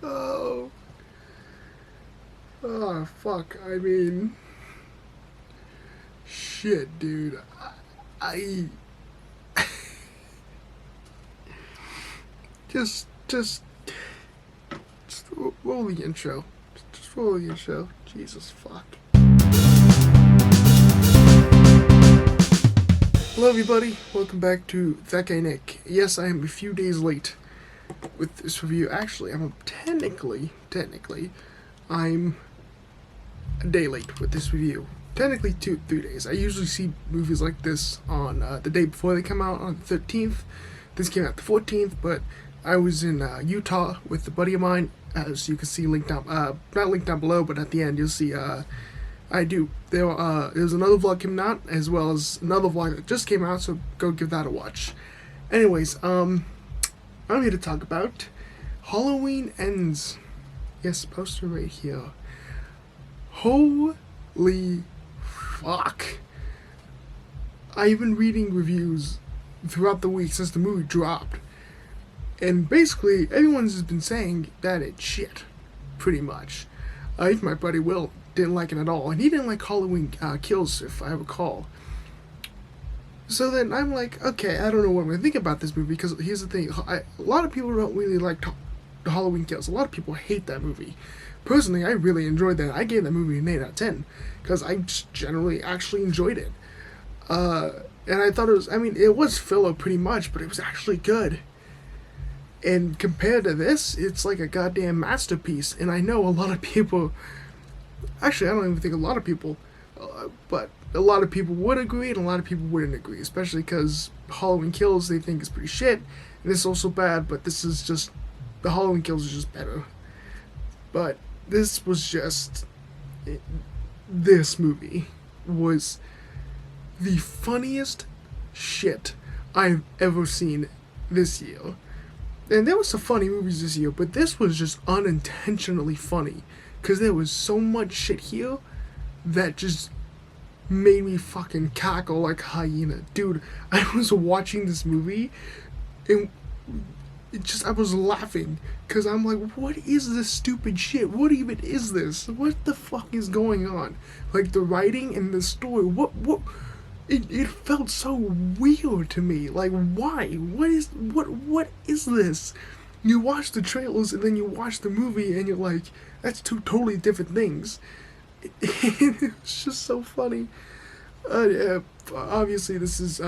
Oh, oh, fuck. I mean, shit, dude. I just roll the intro. Just roll the intro. Jesus fuck. Hello, everybody. Welcome back to ThatGuyNick. Yes, I am a few days late with this review. Actually, I'm technically, I'm a day late with this review. Technically, 3 days. I usually see movies like this on the day before they come out, on the 13th. This came out the 14th, but I was in Utah with a buddy of mine, as you can see linked down, not linked down below, but at the end you'll see, there's another vlog coming out, as well as another vlog that just came out, so go give that a watch. Anyways, I'm here to talk about Halloween Ends. Yes, poster right here. Holy fuck. I've been reading reviews throughout the week since the movie dropped. And basically, everyone's just been saying that it's shit. Pretty much. Even my buddy Will didn't like it at all. And he didn't like Halloween Kills, if I recall. So then I'm like, okay, I don't know what I'm going to think about this movie. Because here's the thing. A lot of people don't really like Halloween Kills. A lot of people hate that movie. Personally, I really enjoyed that. I gave that movie an 8 out of 10. Because I just generally actually enjoyed it. And I thought it was filler pretty much, but it was actually good. And compared to this, it's like a goddamn masterpiece. And I know a lot of people, actually I don't even think a lot of people, but a lot of people would agree and a lot of people wouldn't agree. Especially because Halloween Kills they think is pretty shit. And it's also bad, but this is just, the Halloween Kills is just better. But this was just, this movie was the funniest shit I've ever seen this year. And there were some funny movies this year, but this was just unintentionally funny. Because there was so much shit here that just made me fucking cackle like a hyena. Dude, I was watching this movie and I was laughing. Because I'm like, what is this stupid shit? What even is this? What the fuck is going on? Like the writing and the story, what? It felt so weird to me. Like, why? What is this? You watch the trailers and then you watch the movie and you're like, that's two totally different things. It's just so funny. Obviously, this is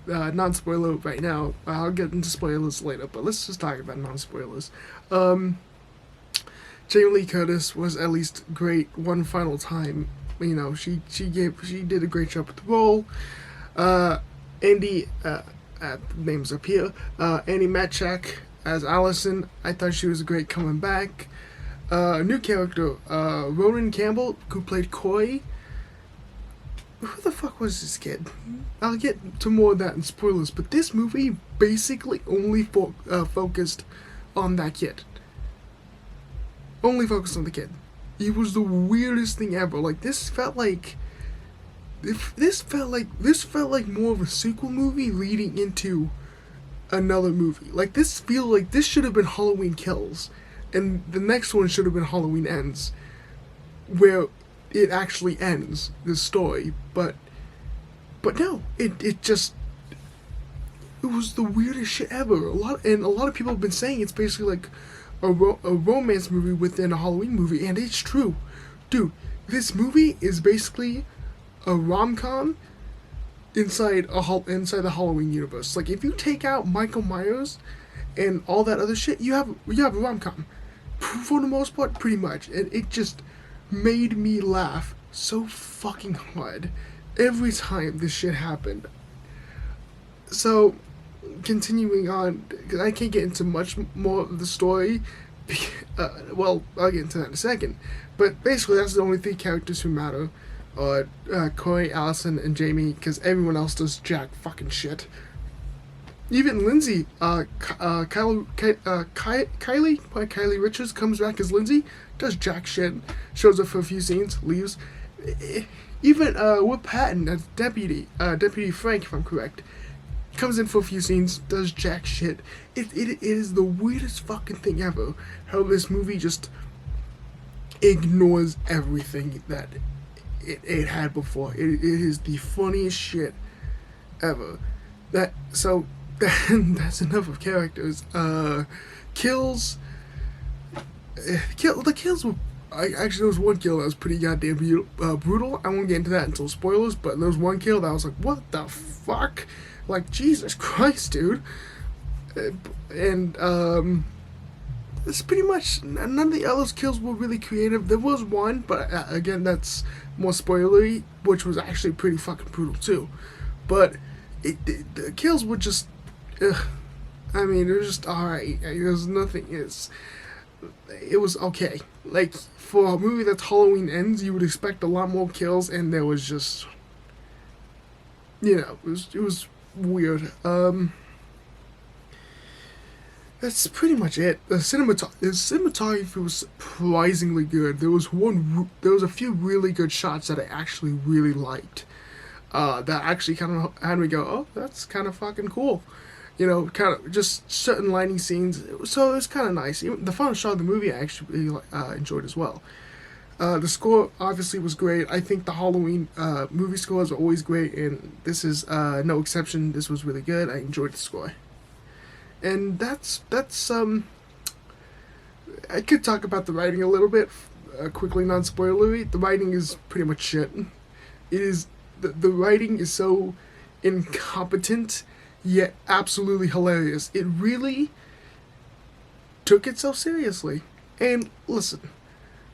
non-spoiler right now. I'll get into spoilers later, but let's just talk about non-spoilers. Jamie Lee Curtis was at least great one final time. You know, she did a great job with the role. Andy, names up here. Andy Matchak as Allison. I thought she was great coming back. New character, Ronan Campbell, who played Coy. Who the fuck was this kid? I'll get to more of that in spoilers, but this movie basically only focused on that kid. Only focused on the kid. It was the weirdest thing ever. Like, this felt like more of a sequel movie leading into another movie. Like, this should have been Halloween Kills, and the next one should have been Halloween Ends, where it actually ends the story. But no, it was the weirdest shit ever. A lot of people have been saying it's basically like a romance movie within a Halloween movie, and it's true. Dude, this movie is basically a rom-com inside the Halloween universe. Like, if you take out Michael Myers and all that other shit, you have a rom-com. For the most part, pretty much. And it just made me laugh so fucking hard every time this shit happened. So, continuing on, because I can't get into much more of the story. Well, I'll get into that in a second. But basically, that's the only three characters who matter. Coy, Allison, and Jamie, because everyone else does jack fucking shit. Even Lindsay, Kylie Richards comes back as Lindsay, does jack shit, shows up for a few scenes, leaves. Even Will Patton as Deputy Frank, if I'm correct, comes in for a few scenes, does jack shit. It is the weirdest fucking thing ever. How this movie just ignores everything that it had before. It is the funniest shit ever. That's enough of characters. Kills. The kills were. Actually, there was one kill that was pretty goddamn brutal. I won't get into that until spoilers, but there was one kill that I was like, what the fuck? Like, Jesus Christ, dude. And, it's pretty much, none of the other kills were really creative. There was one, but again, that's more spoilery, which was actually pretty fucking brutal, too. But, the kills were just, I mean, it was just alright. There's nothing, it was okay. Like, for a movie that's Halloween Ends, you would expect a lot more kills, and there was just, it was weird. That's pretty much it. The cinematography was surprisingly good. There was a few really good shots that I actually really liked. That actually kind of had me go, oh, that's kind of fucking cool. Kind of just certain lighting scenes. So it was kind of nice. Even the final shot of the movie I actually enjoyed as well. The score obviously was great. I think the Halloween movie scores are always great, and this is no exception. This was really good. I enjoyed the score. And that's I could talk about the writing a little bit quickly, non-spoilery. The writing is pretty much shit. It is the writing is so incompetent yet absolutely hilarious. It really took itself seriously. And listen,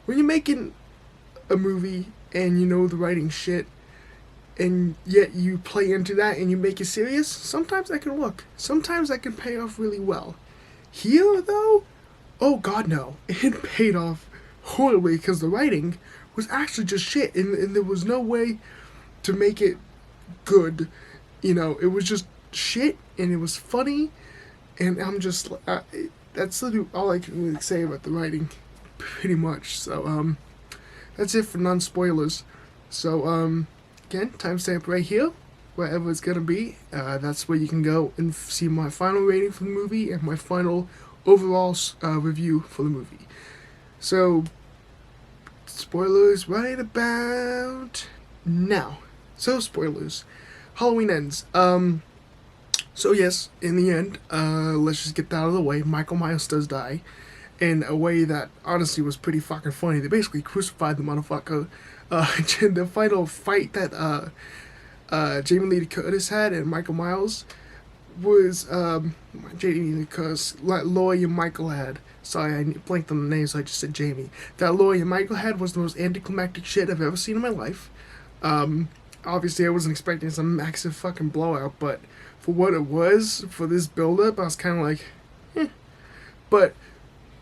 when you're making a movie and the writing shit, and yet you play into that and you make it serious, sometimes that can work. Sometimes that can pay off really well. Here, though, oh god no. It paid off horribly because the writing was actually just shit, and there was no way to make it good. It was just shit, and it was funny, and I'm just that's literally all I can really say about the writing, pretty much. So that's it for non-spoilers. So again, timestamp right here, wherever it's gonna be. That's where you can go and see my final rating for the movie and my final overall review for the movie. So spoilers right about now. So spoilers. Halloween Ends. So yes, in the end, let's just get that out of the way. Michael Myers does die in a way that honestly was pretty fucking funny. They basically crucified the motherfucker. The final fight that Jamie Lee Curtis had and Michael Myers was Jamie Lee Curtis, like Laurie and Michael had. Sorry, I blanked on the names, so I just said Jamie. That Laurie and Michael had was the most anticlimactic shit I've ever seen in my life. Obviously, I wasn't expecting some massive fucking blowout, but for what it was, for this build-up, I was kind of like, eh. But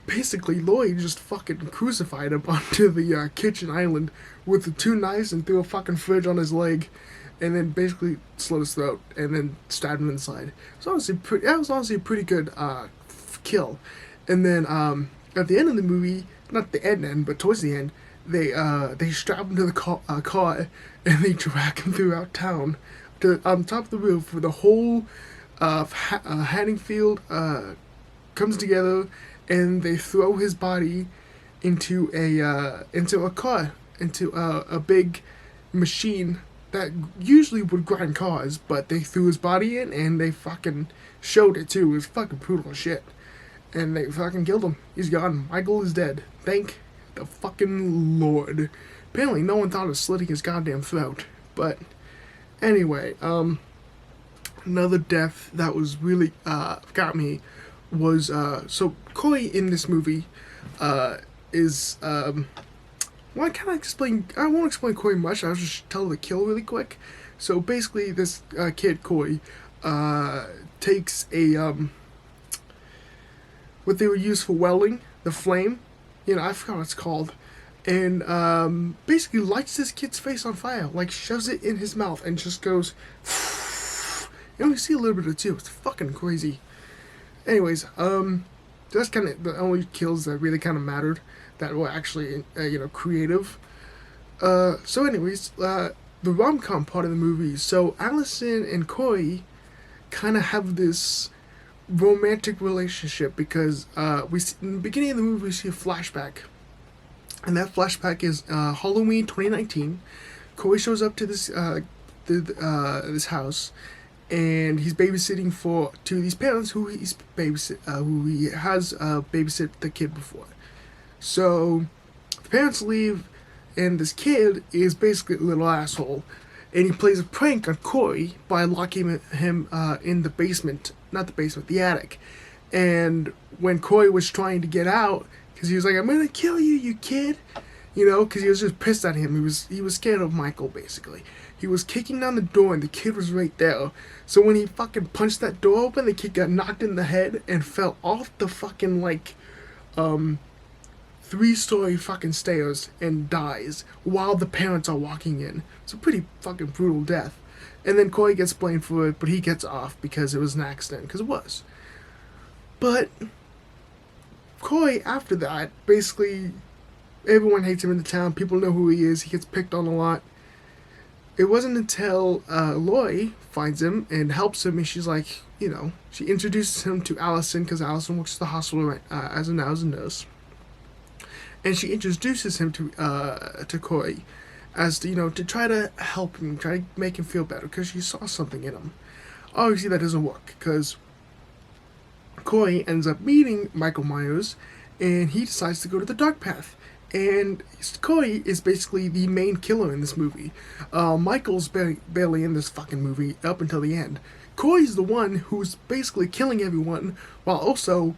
basically, Lloyd just fucking crucified him onto the kitchen island with the two knives and threw a fucking fridge on his leg, and then basically slit his throat and then stabbed him inside. That was honestly a pretty good kill. And then at the end of the movie, not the end, but towards the end, they strap him to the car and they drag him throughout town on top of the roof, where the whole Haddingfield comes together, and they throw his body into a car, into a big machine that usually would grind cars, but they threw his body in and they fucking showed it too. It was fucking brutal as shit. And they fucking killed him. He's gone. Michael is dead. Thank the fucking Lord. Apparently no one thought of slitting his goddamn throat. But anyway, another death that was really got me was so Corey in this movie is well, I won't explain Corey much. I'll just tell the kill really quick. So basically, this kid Corey takes a what they would use for welding, the flame, I forgot what it's called, and basically lights this kid's face on fire, like shoves it in his mouth and just goes. You only see a little bit of it too. It's fucking crazy. Anyways, that's kind of the only kills that really kind of mattered, that were actually creative. So anyways, the rom-com part of the movie. So Allison and Corey kind of have this romantic relationship because in the beginning of the movie we see a flashback, and that flashback is Halloween 2019. Corey shows up to this house, and he's babysitting for two of these parents who he has babysit the kid before. So the parents leave, and this kid is basically a little asshole, and he plays a prank on Corey by locking him in the basement, not the basement, the attic. And when Corey was trying to get out, because he was like, "I'm gonna kill you, you kid," you know, because he was just pissed at him. He was scared of Michael, basically. He was kicking down the door, and the kid was right there. So when he fucking punched that door open, the kid got knocked in the head and fell off the fucking, like, 3-story fucking stairs and dies while the parents are walking in. It's a pretty fucking brutal death. And then Corey gets blamed for it, but he gets off because it was an accident, because it was. But Corey, after that, basically, everyone hates him in the town. People know who he is. He gets picked on a lot. It wasn't until Lori finds him and helps him, and she's like, you know, she introduces him to Allison, because Allison works at the hospital as a nurse. And she introduces him to Corey as to, you know, to try to help him, try to make him feel better, because she saw something in him. Obviously, that doesn't work, because Corey ends up meeting Michael Myers, and he decides to go to the dark path. And Corey is basically the main killer in this movie. Michael's barely in this fucking movie up until the end. Corey's the one who's basically killing everyone while also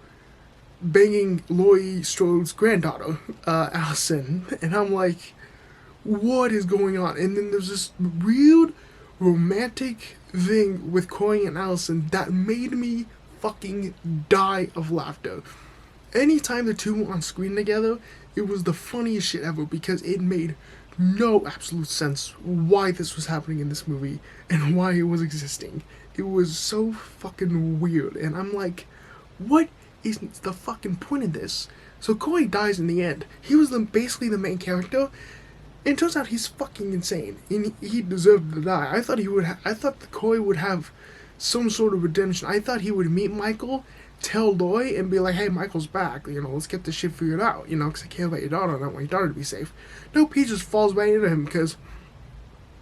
banging Laurie Strode's granddaughter, Allison. And I'm like, what is going on? And then there's this weird romantic thing with Corey and Allison that made me fucking die of laughter. Anytime the two were on screen together, it was the funniest shit ever, because it made no absolute sense why this was happening in this movie and why it was existing. It was so fucking weird, and I'm like, what is the fucking point of this? So Corey dies in the end. He was basically the main character, and it turns out he's fucking insane, and he deserved to die. I thought that Corey would have some sort of redemption. I thought he would meet Michael, tell Lori, and be like, "Hey, Michael's back, you know, let's get this shit figured out, you know, because I care about your daughter, and I want your daughter to be safe." Nope, he just falls right into him, because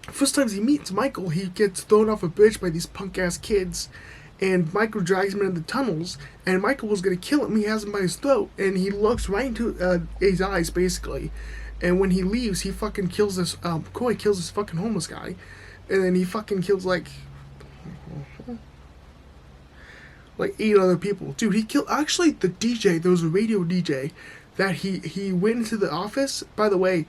first times he meets Michael, he gets thrown off a bridge by these punk-ass kids, and Michael drags him into the tunnels, and Michael was going to kill him. He has him by his throat, and he looks right into his eyes, basically. And when he leaves, he fucking kills this, Corey kills this fucking homeless guy, and then he fucking kills, like 8 other people. Dude, he killed, actually, the DJ, there was a radio DJ that he went into the office, by the way,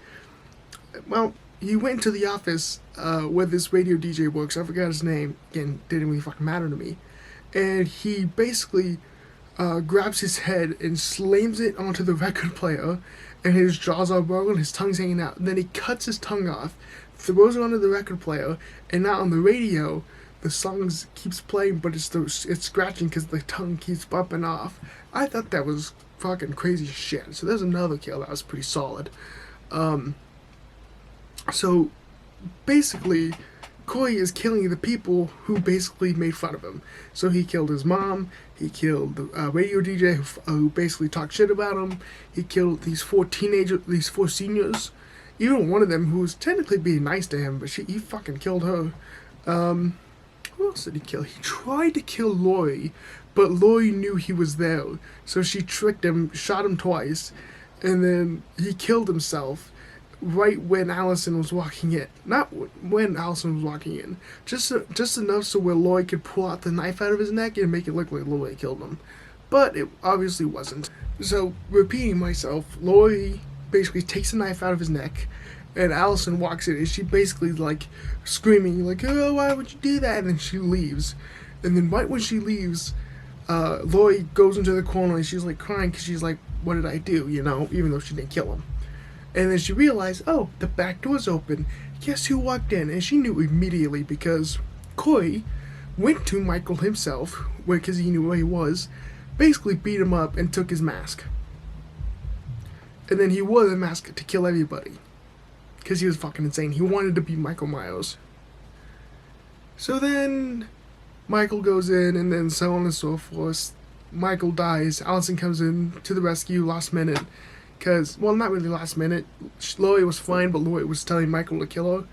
well, he went into the office where this radio DJ works, I forgot his name, again, didn't really fucking matter to me, and he basically grabs his head and slams it onto the record player, and his jaws are broken, his tongue's hanging out, and then he cuts his tongue off, throws it onto the record player, and now on the radio, the song keeps playing, but it's scratching because the tongue keeps bumping off. I thought that was fucking crazy shit. So there's another kill that was pretty solid. So basically, Corey is killing the people who basically made fun of him. So he killed his mom. He killed the radio DJ who basically talked shit about him. He killed these 4 seniors. Even one of them who was technically being nice to him, but he fucking killed her. Who else did he kill? He tried to kill Lori, but Lori knew he was there, so she tricked him, shot him twice, and then he killed himself right when Allison was walking in. Not when Allison was walking in, just enough so where Lori could pull out the knife out of his neck and make it look like Lori killed him. But it obviously wasn't. So, repeating myself, Lori basically takes the knife out of his neck, and Allison walks in, and she basically, like, screaming, like, "Oh, why would you do that?" And then she leaves. And then right when she leaves, Lori goes into the corner, and she's, like, crying, because she's like, "What did I do?" You know, even though she didn't kill him. And then she realized, oh, the back door's open. Guess who walked in? And she knew immediately, because Corey went to Michael himself, because he knew where he was, basically beat him up, and took his mask. And then he wore the mask to kill everybody. Because he was fucking insane. He wanted to be Michael Myers. So then, Michael goes in, and then so on and so forth. Michael dies. Allison comes in to the rescue last minute. Because, well, not really last minute. Laurie was fine, but Laurie was telling Michael to kill her.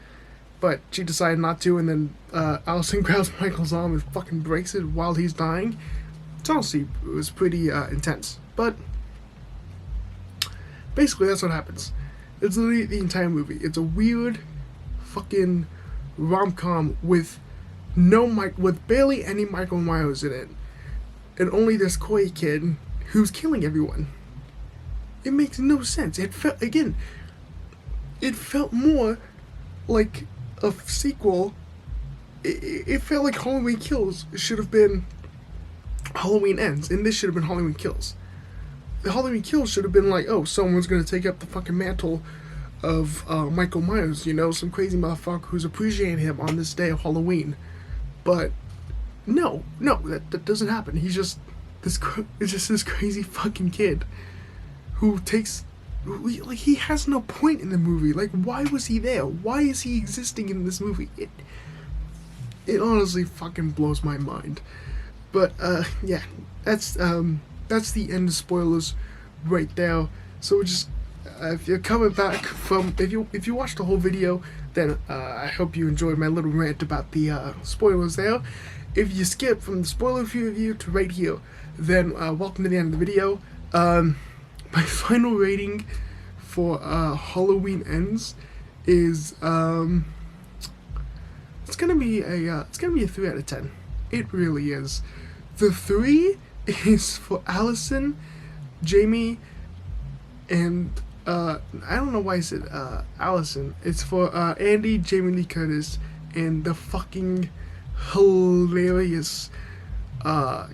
But she decided not to, and then Allison grabs Michael's arm and fucking breaks it while he's dying. It's honestly, it was pretty intense. But basically, that's what happens. It's literally the entire movie. It's a weird fucking rom-com with with barely any Michael Myers in it. And only this Corey kid who's killing everyone. It makes no sense. It felt more like a sequel. It felt like Halloween Kills should have been Halloween Ends, and this should have been Halloween Kills. The Halloween Kills should have been like, oh, someone's gonna take up the fucking mantle of Michael Myers, you know, some crazy motherfucker who's appreciating him on this day of Halloween. But no, that doesn't happen. He's just this crazy fucking kid who he has no point in the movie. Like, why was he there? Why is he existing in this movie? It honestly fucking blows my mind. But yeah, that's the end of spoilers right there. So just if you're coming back from if you watched the whole video, then I hope you enjoyed my little rant about the spoilers there. If you skip from the spoiler review to right here, then welcome to the end of the video. My final rating for Halloween Ends is it's gonna be a 3 out of 10. It really is. The 3 is for Allison, Jamie, and I don't know why I said Allison. It's for Andy, Jamie Lee Curtis, and the fucking hilarious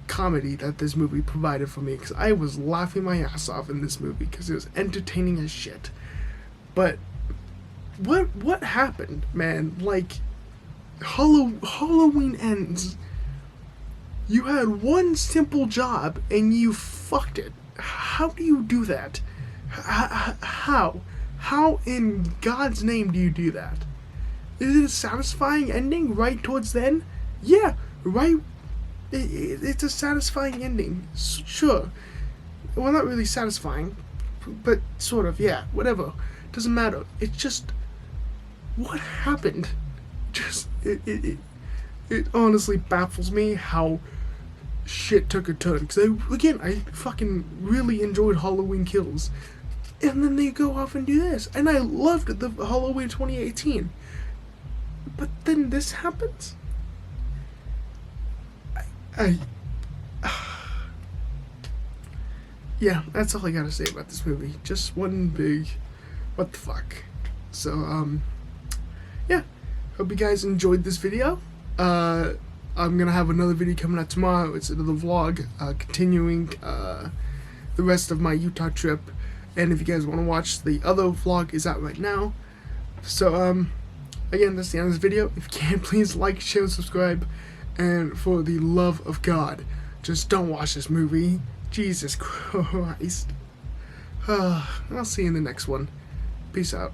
comedy that this movie provided for me, because I was laughing my ass off in this movie because it was entertaining as shit. But what happened, man? Like, Halloween Ends. You had one simple job and you fucked it. How do you do that? How in God's name do you do that? Is it a satisfying ending right towards then? Yeah, right. It's a satisfying ending, sure. Well, not really satisfying, but sort of, yeah, whatever. Doesn't matter. It's just, what happened? Just, it honestly baffles me how shit took a turn. Because, I fucking really enjoyed Halloween Kills. And then they go off and do this. And I loved the Halloween 2018. But then this happens? Yeah, that's all I gotta say about this movie. Just one big, what the fuck. So, yeah. Hope you guys enjoyed this video. I'm gonna have another video coming out tomorrow. It's another vlog, continuing, the rest of my Utah trip. And if you guys want to watch, the other vlog is out right now. So, again, that's the end of this video. If you can, please like, share, and subscribe. And for the love of God, just don't watch this movie. Jesus Christ. I'll see you in the next one. Peace out.